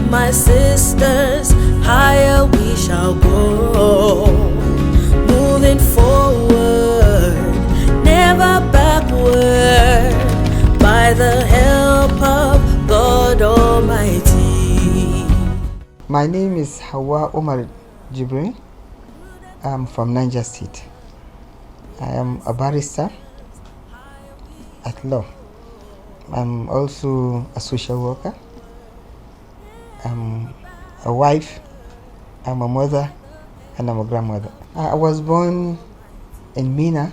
my sisters, higher we shall go. Moving forward, never backward, by the help of God Almighty. My name is Hauwa Umar Jibrin. I'm from Niger State. I am a barrister at law. I'm also a social worker. I'm a wife, I'm a mother, and I'm a grandmother. I was born in Mina,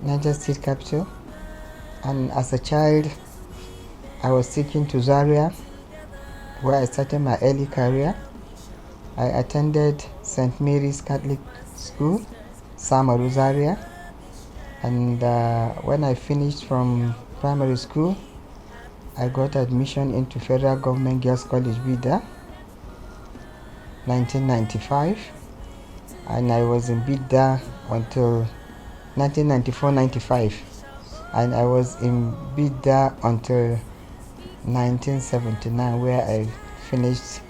Niger State capital, and as a child I was taken to Zaria, where I started my early career. I attended St. Mary's Catholic School, Samaru, Zaria, and when I finished from primary school, I got admission into Federal Government Girls College Bida, 1995, and I was in Bida until 1994-95, and I was in Bida until 1979, where I finished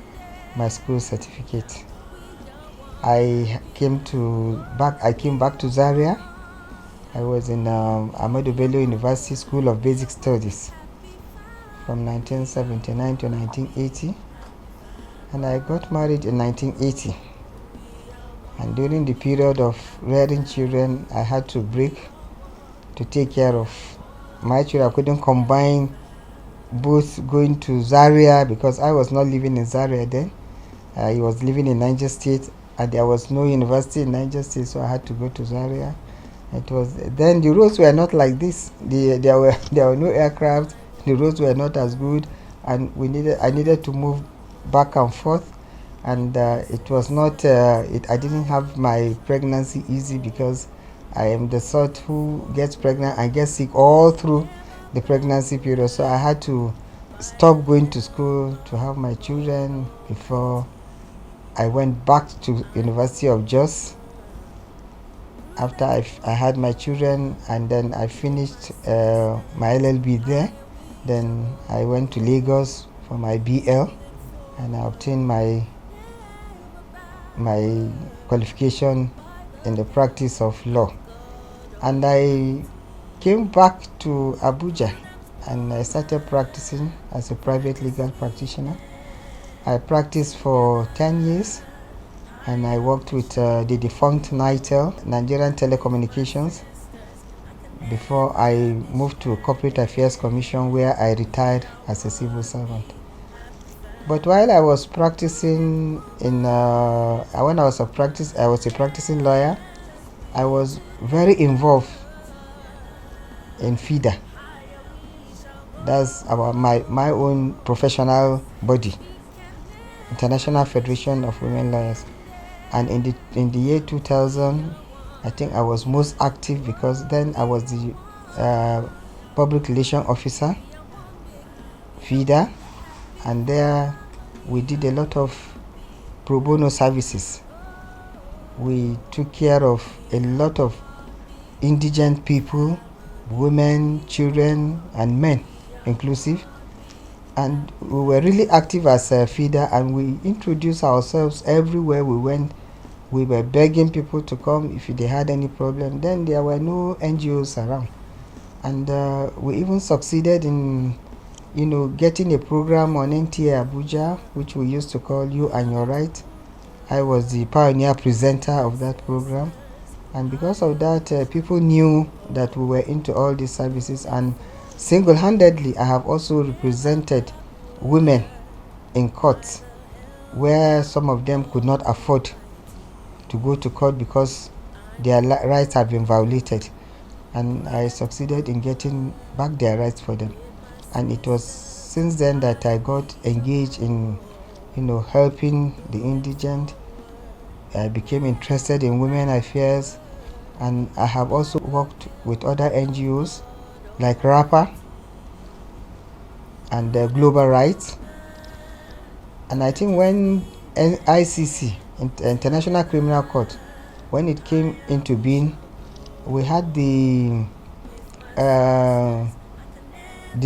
my school certificate. I came back to Zaria. I was in Ahmadu Bello University School of Basic Studies from 1979 to 1980, and I got married in 1980. And during the period of rearing children, I had to break to take care of my children. I couldn't combine both going to Zaria because I was not living in Zaria then. I was living in Niger State, and there was no university in Niger State, so I had to go to Zaria. It was then the roads were not like this. There were no aircraft. The roads were not as good, and I needed to move back and forth, and it was not. I didn't have my pregnancy easy because I am the sort who gets pregnant and gets sick all through the pregnancy period. So I had to stop going to school to have my children before I went back to University of Jos. After I had my children, and then I finished my LLB there. Then I went to Lagos for my BL, and I obtained my qualification in the practice of law. And I came back to Abuja, and I started practicing as a private legal practitioner. I practiced for 10 years, and I worked with the defunct NITEL, Nigerian Telecommunications, before I moved to Corporate Affairs Commission, where I retired as a civil servant. But while I was practicing I was a practicing lawyer, I was very involved in FIDA. That's about my own professional body, International Federation of Women Lawyers. And in the year 2000, I think I was most active because then I was the public relation officer, FIDA, and there we did a lot of pro bono services. We took care of a lot of indigent people, women, children, and men inclusive. And we were really active as a FIDA, and we introduced ourselves everywhere we went. We were begging people to come if they had any problem. Then there were no NGOs around, and we even succeeded in, getting a program on NTA Abuja, which we used to call You and Your Right. I was the pioneer presenter of that program, and because of that, people knew that we were into all these services. And single-handedly, I have also represented women in courts where some of them could not afford to go to court because their rights have been violated, and I succeeded in getting back their rights for them. And it was since then that I got engaged in helping the indigent. I became interested in women affairs, and I have also worked with other NGOs like RAPA and Global Rights. And I think when ICC, International Criminal Court, when it came into being, we had the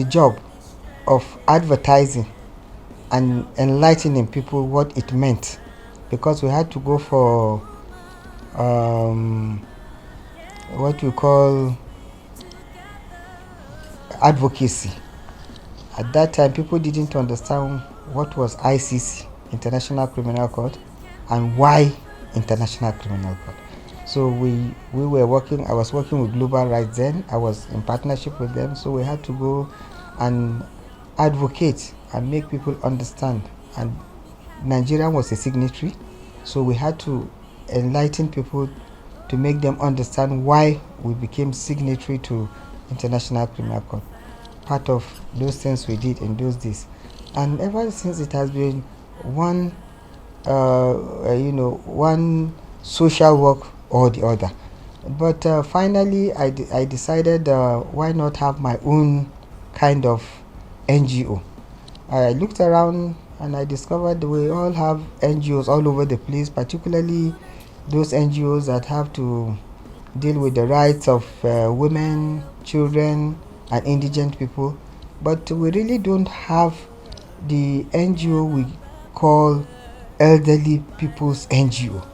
job of advertising and enlightening people what it meant, because we had to go for what we call advocacy. At that time, people didn't understand what was ICC, International Criminal Court, and why International Criminal Court. So we were working, I was working with Global Rights then, I was in partnership with them, so we had to go and advocate and make people understand. And Nigeria was a signatory, so we had to enlighten people to make them understand why we became signatory to International Criminal Court. Part of those things we did in those days. And ever since, it has been one one social work or the other. But finally, I decided why not have my own kind of NGO. I looked around and I discovered we all have NGOs all over the place, particularly those NGOs that have to deal with the rights of women, children, and indigent people. But we really don't have the NGO we call elderly people's NGO.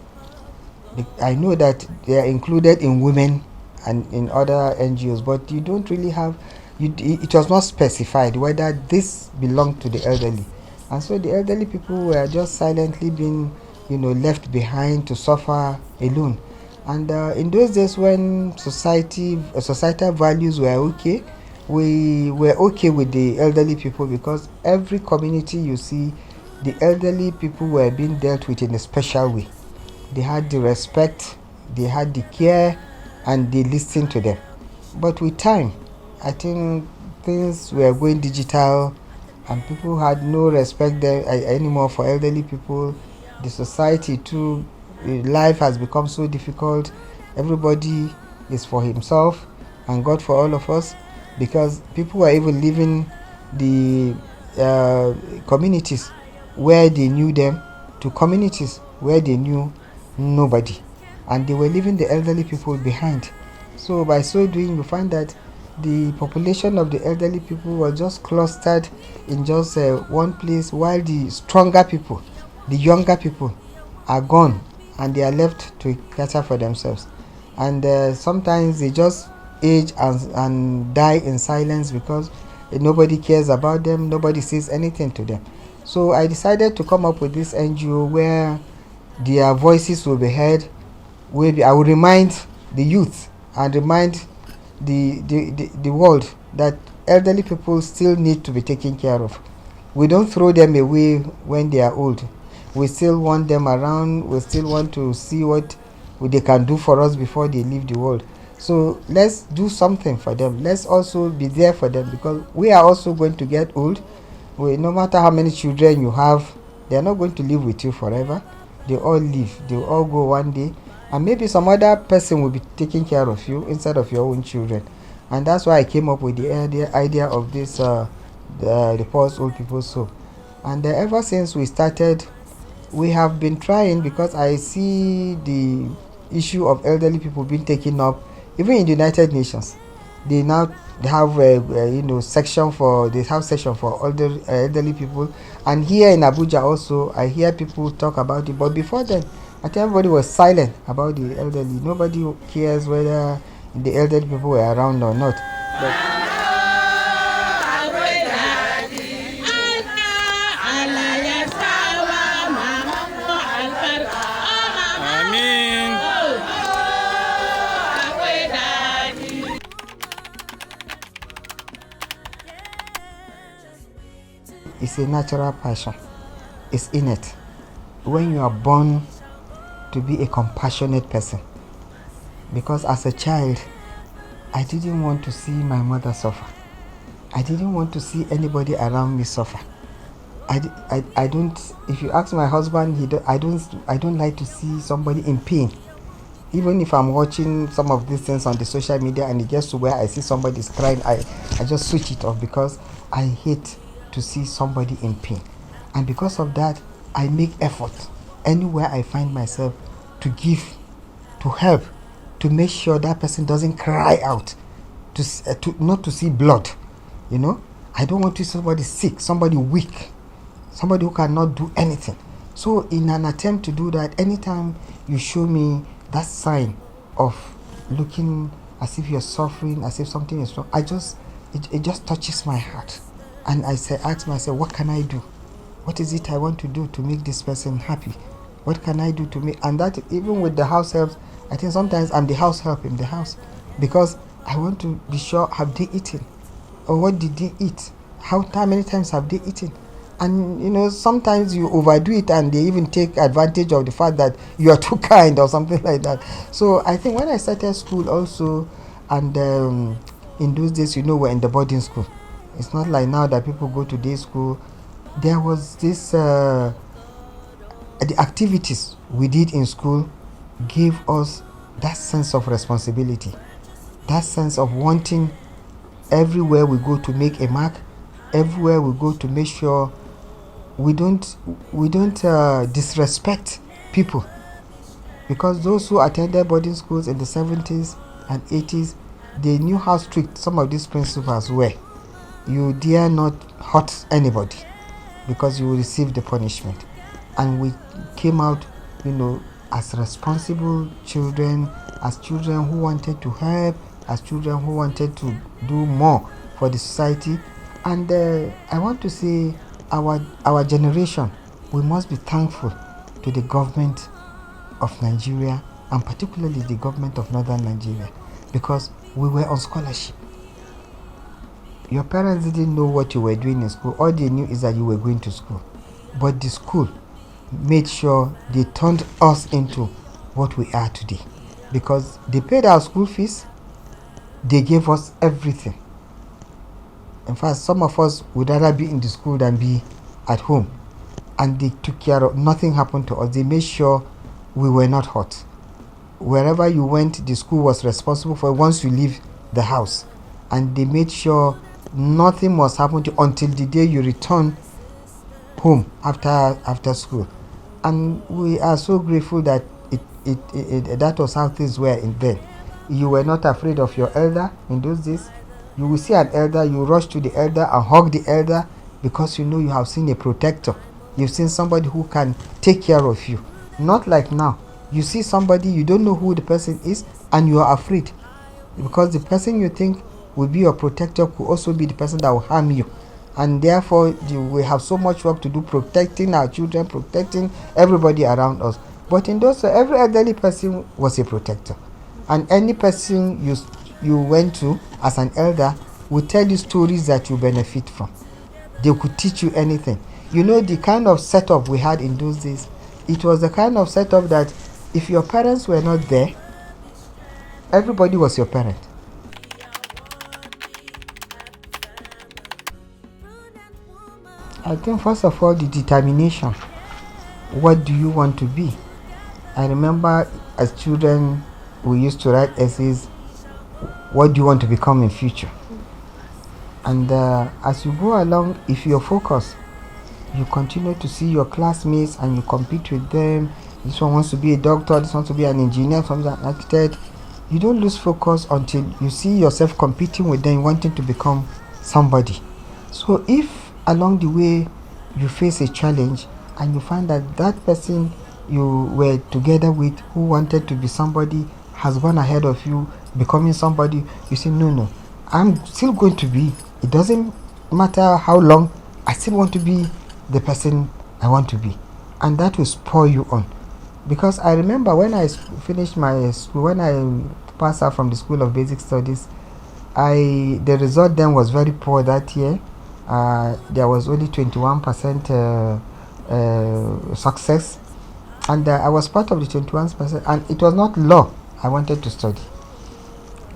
I know that they are included in women and in other NGOs, but you don't really have, it was not specified whether this belonged to the elderly. And so the elderly people were just silently being, left behind to suffer alone. And in those days when societal values were okay, we were okay with the elderly people, because every community you see, the elderly people were being dealt with in a special way. They had the respect, they had the care, and they listened to them. But with time, I think things were going digital and people had no respect there anymore for elderly people. The society too, life has become so difficult. Everybody is for himself and God for all of us, because people were even leaving the communities where they knew them to communities where they knew nobody, and they were leaving the elderly people behind. So by so doing, you find that the population of the elderly people were just clustered in just one place, while the stronger people, the younger people, are gone and they are left to cater for themselves. And sometimes they just age and die in silence, because nobody cares about them, nobody says anything to them. So I decided to come up with this NGO where their voices will be heard. I will remind the youth and remind the world that elderly people still need to be taken care of. We don't throw them away when they are old. We still want them around. We still want to see what they can do for us before they leave the world. So let's do something for them. Let's also be there for them, because we are also going to get old. No matter how many children you have, they are not going to live with you forever. They all leave. They will all go one day, and maybe some other person will be taking care of you instead of your own children. And that's why I came up with the idea of this the Paul's Old People's Home. And ever since we started, we have been trying, because I see the issue of elderly people being taken up even in the United Nations. They now have section for elderly people, and here in Abuja also I hear people talk about it. But before then, I think everybody was silent about the elderly. Nobody cares whether the elderly people were around or not. But it's a natural passion. It's innate. When you are born to be a compassionate person. Because as a child, I didn't want to see my mother suffer. I didn't want to see anybody around me suffer. I don't. If you ask my husband, I don't like to see somebody in pain. Even if I'm watching some of these things on the social media and it gets to where I see somebody is crying, I just switch it off, because I hate to see somebody in pain. And because of that, I make effort anywhere I find myself to give, to help, to make sure that person doesn't cry out, not to see blood. I don't want to see somebody sick, somebody weak, somebody who cannot do anything. So in an attempt to do that, anytime you show me that sign of looking as if you're suffering, as if something is wrong, it just touches my heart. And ask myself, what can I do? What is it I want to do to make this person happy? What can I do to make, and that even with the house helps, I think sometimes I'm the house help in the house, because I want to be sure, have they eaten? Or what did they eat? How many times have they eaten? And sometimes you overdo it and they even take advantage of the fact that you are too kind or something like that. So I think when I started school also, and in those days, we're in the boarding school. It's not like now that people go to day school. There was this, the activities we did in school gave us that sense of responsibility, that sense of wanting everywhere we go to make a mark, everywhere we go to make sure we don't disrespect people. Because those who attended boarding schools in the 70s and 80s, they knew how strict some of these principals were. You dare not hurt anybody because you will receive the punishment. And we came out, as responsible children, as children who wanted to help, as children who wanted to do more for the society. And I want to say, our generation, we must be thankful to the government of Nigeria, and particularly the government of Northern Nigeria, because we were on scholarship. Your parents didn't know what you were doing in school. All they knew is that you were going to school. But the school made sure they turned us into what we are today, because they paid our school fees, they gave us everything. In fact, some of us would rather be in the school than be at home. And they took care of, nothing happened to us. They made sure we were not hurt. Wherever you went, the school was responsible for once you leave the house. And they made sure nothing must happen to you until the day you return home after school. And we are so grateful that that was how things were in then. You were not afraid of your elder in those days. You will see an elder, you rush to the elder and hug the elder, because you have seen a protector. You've seen somebody who can take care of you. Not like now. You see somebody, you don't know who the person is, and you are afraid, because the person you think will be your protector could also be the person that will harm you. And therefore, we have so much work to do protecting our children, protecting everybody around us. But in those, every elderly person was a protector. And any person you went to as an elder would tell you stories that you benefit from. They could teach you anything. The kind of setup we had in those days, it was the kind of setup that if your parents were not there, everybody was your parent. I think first of all, the determination. What do you want to be? I remember as children, we used to write essays, what do you want to become in future? And as you go along, if you're focused, you continue to see your classmates and you compete with them. This one wants to be a doctor, this one wants to be an engineer, this one wants to be an architect. You don't lose focus until you see yourself competing with them, wanting to become somebody. So if along the way you face a challenge and you find that person you were together with who wanted to be somebody has gone ahead of you, becoming somebody, you say, no, I'm still going to be. It doesn't matter how long, I still want to be the person I want to be. And that will spur you on. Because I remember when I finished my school, when I passed out from the School of Basic Studies, the result then was very poor that year. There was only 21% success. And I was part of the 21%, and it was not law I wanted to study.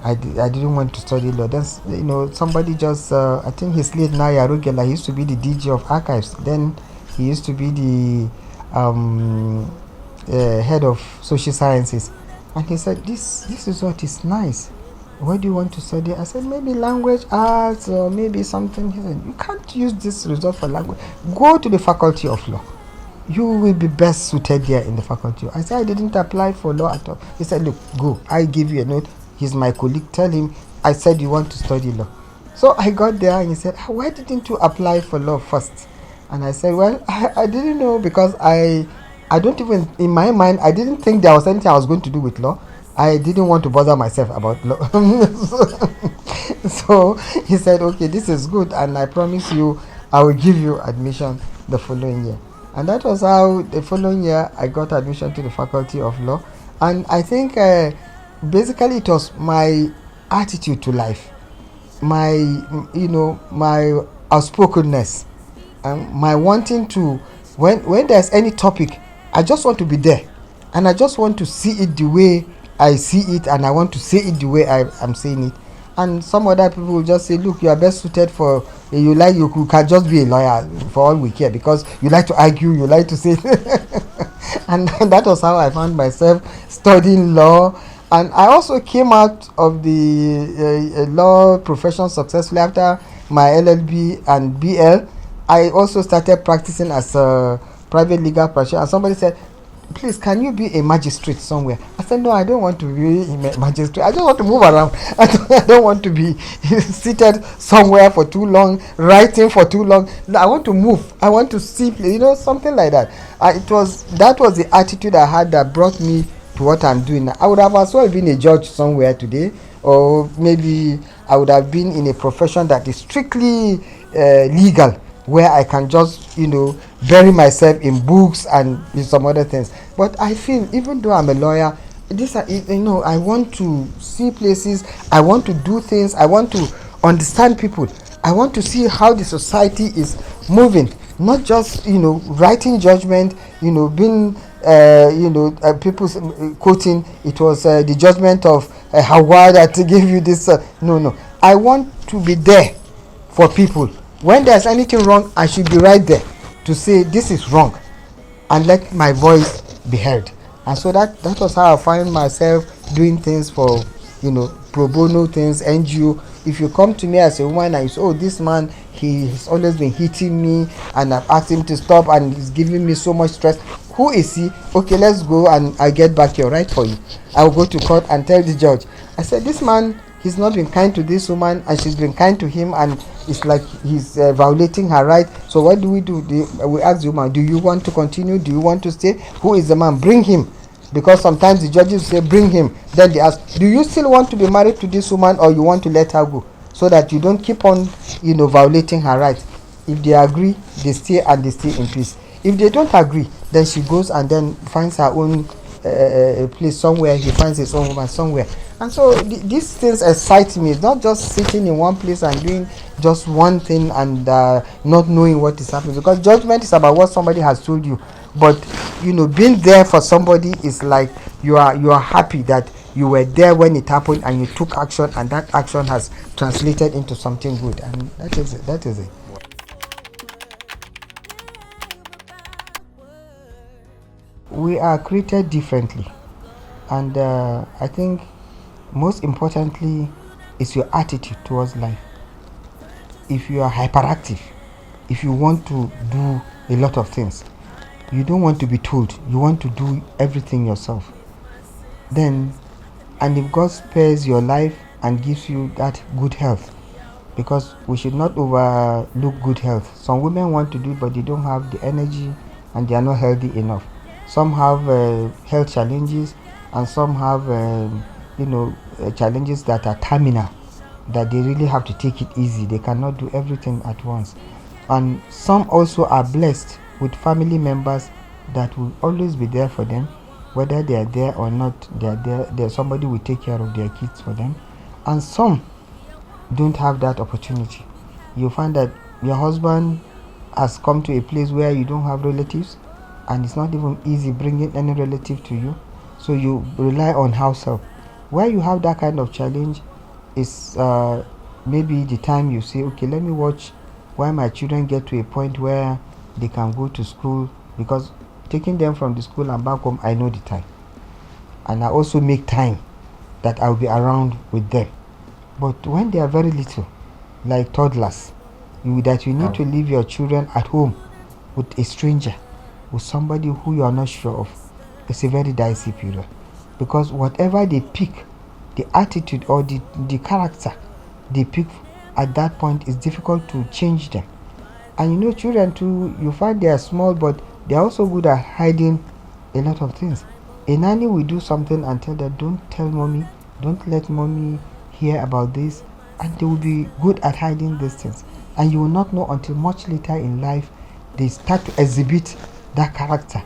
I didn't want to study law. Then, somebody just, I think he's late now, Yarugela, he used to be the DG of archives. Then he used to be the head of social sciences. And he said, this is what is nice. What do you want to study? I said, maybe language arts or maybe something. He said, you can't use this result for language. Go to the faculty of law. You will be best suited there in the faculty. I said, I didn't apply for law at all. He said, look, go. I give you a note. He's my colleague. Tell him I said you want to study law. So I got there and he said, why didn't you apply for law first? And I said, well, I didn't know, because I don't even, in my mind, I didn't think there was anything I was going to do with law. I didn't want to bother myself about law. So he said, okay, this is good, and I promise you I will give you admission the following year. And that was how the following year I got admission to the Faculty of Law. And I think basically it was my attitude to life, my, my outspokenness, and my wanting to, when there's any topic, I just want to be there, and I just want to see it the way I see it, and I want to say it the way I'm saying it. And some other people will just say, look, you are best suited for, you can just be a lawyer for all we care, because you like to argue, you like to say and that was how I found myself studying law. And I also came out of the law profession successfully after my LLB and BL. I also started practicing as a private legal practitioner, and somebody said, please, can you be a magistrate somewhere? I said, no, I don't want to be a magistrate. I just want to move around. I don't want to be seated somewhere for too long, writing for too long. I want to move. I want to see, something like that. That was the attitude I had that brought me to what I'm doing now. I would have as well been a judge somewhere today, or maybe I would have been in a profession that is strictly legal, where I can just, bury myself in books and in some other things. But I feel, even though I'm a lawyer, I want to see places, I want to do things, I want to understand people, I want to see how the society is moving, not just, writing judgment, being, people's quoting, it was the judgment of Hauwa that gave you this. No. I want to be there for people. When there's anything wrong, I should be right there to say this is wrong, and let my voice be heard. And so that was how I find myself doing things for, pro bono things, NGO. If you come to me as a woman and you say, oh, this man, he's always been hitting me, and I've asked him to stop, and he's giving me so much stress. Who is he? Okay, let's go, and I get back your right for you. I will go to court and tell the judge, I said, this man, he's not been kind to this woman, and she's been kind to him, and it's like he's violating her right. So what do? We ask the woman, do you want to continue? Do you want to stay? Who is the man? Bring him. Because sometimes the judges say, bring him. Then they ask, do you still want to be married to this woman, or you want to let her go? So that you don't keep on, violating her rights. If they agree, they stay, and they stay in peace. If they don't agree, then she goes and then finds her own place somewhere. He finds his own woman somewhere. And so these things excite me. It's not just sitting in one place and doing just one thing and not knowing what is happening. Because judgment is about what somebody has told you. But being there for somebody is like you are happy that you were there when it happened, and you took action, and that action has translated into something good. And that is it. We are created differently, and I think most importantly is your attitude towards life. If you are hyperactive, if you want to do a lot of things, you don't want to be told, you want to do everything yourself, then, and if God spares your life and gives you that good health, because we should not overlook good health. Some women want to do it, but they don't have the energy, and they are not healthy enough. Some have health challenges, and some have challenges that are terminal, that they really have to take it easy. They cannot do everything at once. And some also are blessed with family members that will always be there for them, whether they are there or not. They are there. Somebody will take care of their kids for them. And some don't have that opportunity. You find that your husband has come to a place where you don't have relatives, and it's not even easy bringing any relative to you, so you rely on house help. Where you have that kind of challenge is maybe the time you say, okay, let me watch while my children get to a point where they can go to school, because taking them from the school and back home, I know the time, and I also make time that I'll be around with them. But when they are very little, like toddlers, you need to leave your children at home with a stranger, with somebody who you are not sure of, it's a very dicey period. Because whatever they pick, the attitude or the character they pick at that point, is difficult to change them. And you know, children too, you find they are small, but they are also good at hiding a lot of things. A nanny will do something and tell them, don't tell mommy, don't let mommy hear about this, and they will be good at hiding these things. And you will not know until much later in life they start to exhibit that character,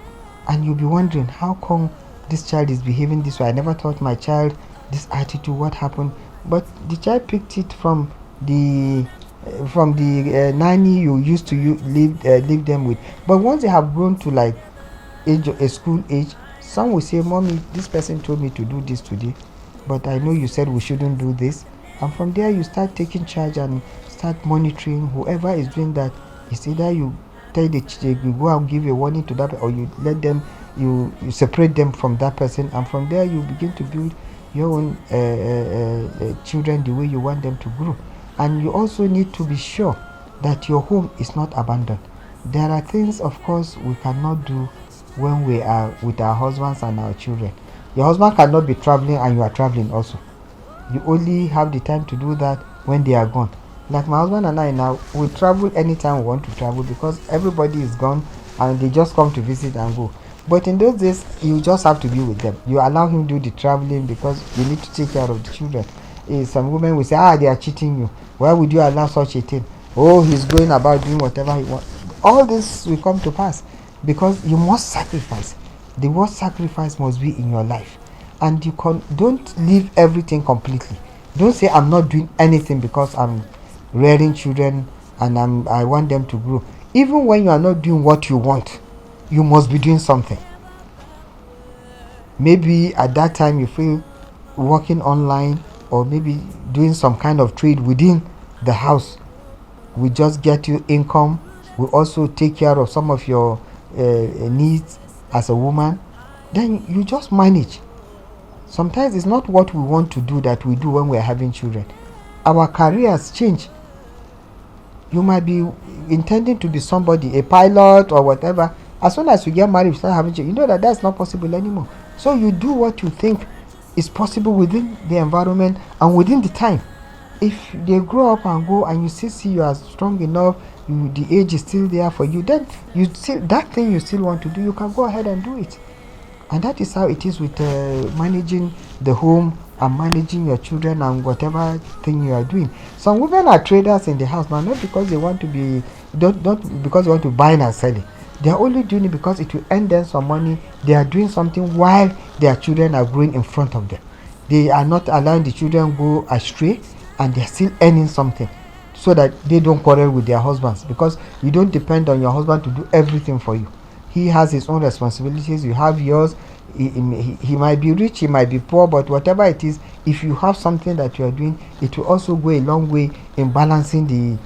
and you'll be wondering, how come this child is behaving this way? I never taught my child this attitude. What happened? But the child picked it from the nanny you used to leave them with. But once they have grown to like a school age, some will say, mommy, this person told me to do this today, but I know you said we shouldn't do this. And from there you start taking charge and start monitoring whoever is doing that. It's either you tell you go and give a warning to that, or you let them, you separate them from that person, and from there you begin to build your own children the way you want them to grow. And you also need to be sure that your home is not abandoned. There are things, of course, we cannot do when we are with our husbands and our children. Your husband cannot be traveling and you are traveling also. You only have the time to do that when they are gone. Like my husband and I now, we travel anytime we want to travel because everybody is gone and they just come to visit and go. But in those days, you just have to be with them. You allow him to do the traveling because you need to take care of the children. Some women will say, they are cheating you. Why would you allow such a thing? Oh, he's going about doing whatever he wants. All this will come to pass because you must sacrifice. The word sacrifice must be in your life. And you don't leave everything completely. Don't say, I'm not doing anything because I'm rearing children and I want them to grow. Even when you are not doing what you want, you must be doing something. Maybe at that time you feel working online, or maybe doing some kind of trade within the house will just get you income, will also take care of some of your needs as a woman. Then you just manage. Sometimes it's not what we want to do that we do when we're having children. Our careers change. You might be intending to be somebody, a pilot or whatever. As soon as you get married, you start having children, you know that that's not possible anymore. So you do what you think is possible within the environment and within the time. If they grow up and go and you still see you are strong enough, the age is still there for you, then you still, that thing you still want to do, you can go ahead and do it. And that is how it is with managing the home and managing your children and whatever thing you are doing. Some women are traders in the house now, not because they want to be, not because they want to buy and sell it. They are only doing it because it will earn them some money. They are doing something while their children are growing in front of them. They are not allowing the children go astray, and they are still earning something so that they don't quarrel with their husbands, because you don't depend on your husband to do everything for you. He has his own responsibilities, you have yours. He might be rich, he might be poor, but whatever it is, if you have something that you are doing, it will also go a long way in balancing the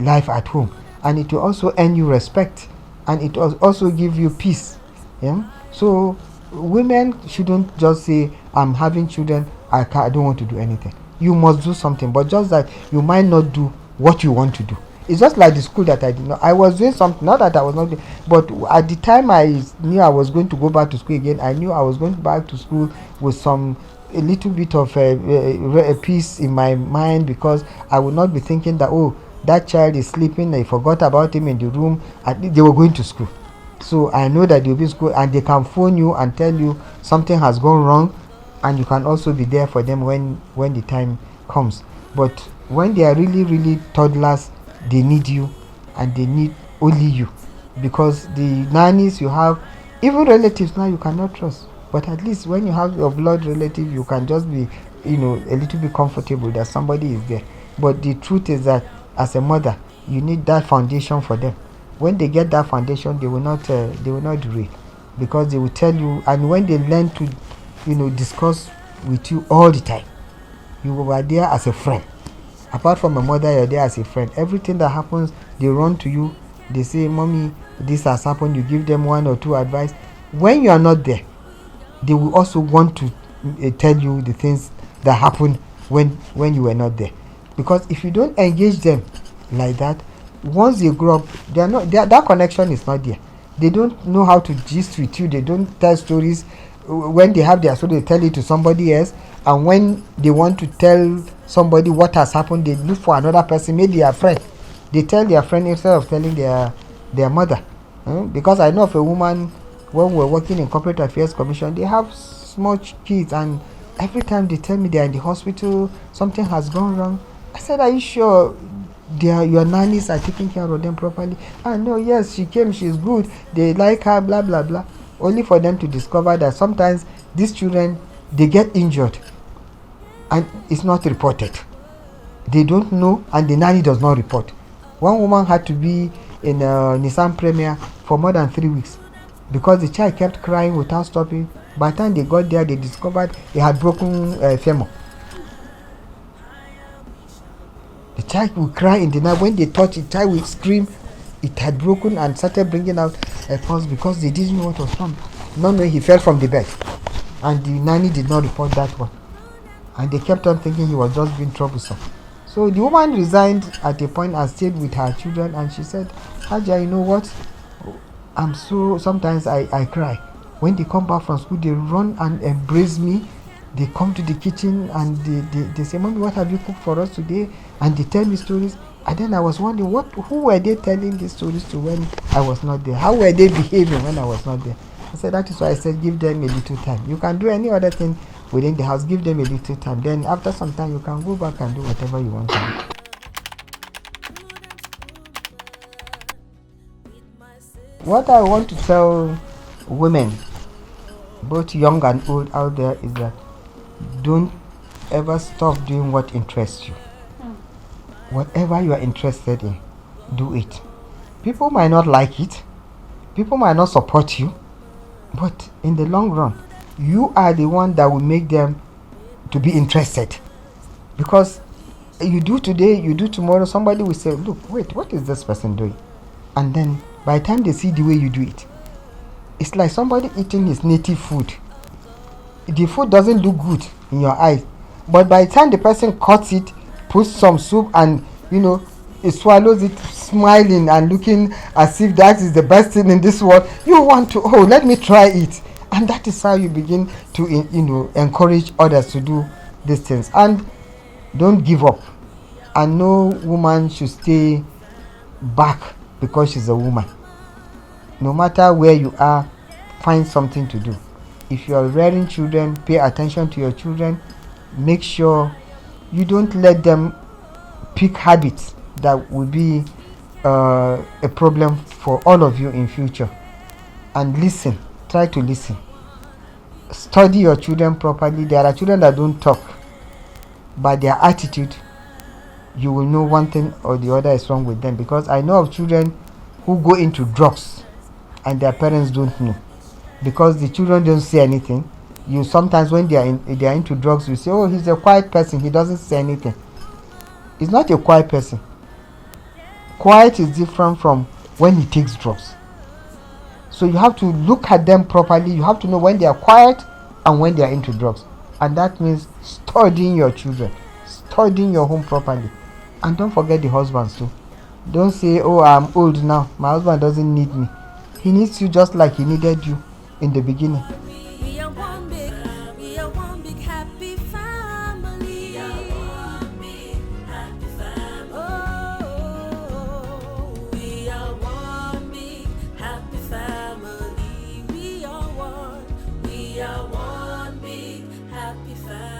life at home. And it will also earn you respect, and it will also give you peace. Yeah? So women shouldn't just say, I'm having children, I don't want to do anything. You must do something, but just that you might not do what you want to do. It's just like the school that I did not. I was doing something, not that I was not doing, but at the time I knew I was going to go back to school again, I knew I was going back to school with a little bit of a peace in my mind, because I would not be thinking that, oh, that child is sleeping, I forgot about him in the room. They were going to school, so I know that they'll be in school, and they can phone you and tell you something has gone wrong, and you can also be there for them when the time comes. But when they are really toddlers, they need you, and they need only you, because the nannies you have, even relatives now, you cannot trust. But at least when you have your blood relative, you can just be a little bit comfortable that somebody is there. But the truth is that as a mother, you need that foundation for them. When they get that foundation, they will not derail, because they will tell you. And when they learn to discuss with you all the time, you are there as a friend. Apart from a mother, you're there as a friend. Everything that happens, they run to you. They say, mommy, this has happened. You give them one or two advice. When you are not there, they will also want to tell you the things that happened when you were not there. Because if you don't engage them like that, once they grow up, that connection is not there. They don't know how to gist with you. They don't tell stories. When they have their story, they tell it to somebody else. And when they want to tell somebody what has happened, they look for another person, maybe a friend. they tell their friend instead of telling their mother. Because I know of a woman, when we're working in Corporate Affairs Commission, they have small kids, and every time they tell me they're in the hospital, something has gone wrong. I said, are you sure your nannies are taking care of them properly? No, yes, she came, she's good, they like her, blah blah blah. Only for them to discover that sometimes these children, they get injured and it's not reported. They don't know, and the nanny does not report. One woman had to be in a Nissan Premier for more than 3 weeks because the child kept crying without stopping. By the time they got there, they discovered he had broken femur. The child would cry in the night. When they touch it, the child would scream. It had broken and started bringing out a pulse because they didn't know what was wrong. No, he fell from the bed, and the nanny did not report that one. And they kept on thinking he was just being troublesome. So the woman resigned at a point and stayed with her children, and she said, Haja, you know what? Sometimes I cry. When they come back from school, they run and embrace me. They come to the kitchen and they say, Mommy, what have you cooked for us today? And they tell me stories. And then I was wondering, who were they telling these stories to when I was not there? How were they behaving when I was not there? I said, that is why I said, give them a little time. You can do any other thing within the house, give them a little time. Then after some time, you can go back and do whatever you want to do. What I want to tell women, both young and old out there, is that don't ever stop doing what interests you. Whatever you are interested in, do it. People might not like it, people might not support you, but in the long run, you are the one that will make them to be interested. Because you do today, you do tomorrow, somebody will say, look, wait, what is this person doing? And then by the time they see the way you do it, it's like somebody eating his native food. The food doesn't look good in your eyes, but by the time the person cuts it, puts some soup, and it swallows it, smiling and looking as if that is the best thing in this world, you want to, let me try it. And that is how you begin to encourage others to do these things. And don't give up. And no woman should stay back because she's a woman. No matter where you are, find something to do. If you are rearing children, pay attention to your children. Make sure you don't let them pick habits that will be a problem for all of you in future. And listen. Try to listen. Study your children properly. There are children that don't talk. By their attitude, you will know one thing or the other is wrong with them. Because I know of children who go into drugs and their parents don't know. Because the children don't say anything. You sometimes, when they are into drugs, you say, he's a quiet person, he doesn't say anything. He's not a quiet person. Quiet is different from when he takes drugs. So you have to look at them properly. You have to know when they are quiet and when they are into drugs. And that means studying your children, studying your home properly. And don't forget the husbands too. Don't say, I'm old now, my husband doesn't need me. He needs you just like he needed you in the beginning. We are one big happy family. We are one big happy family. Oh, we are one big happy family. We are one big happy family.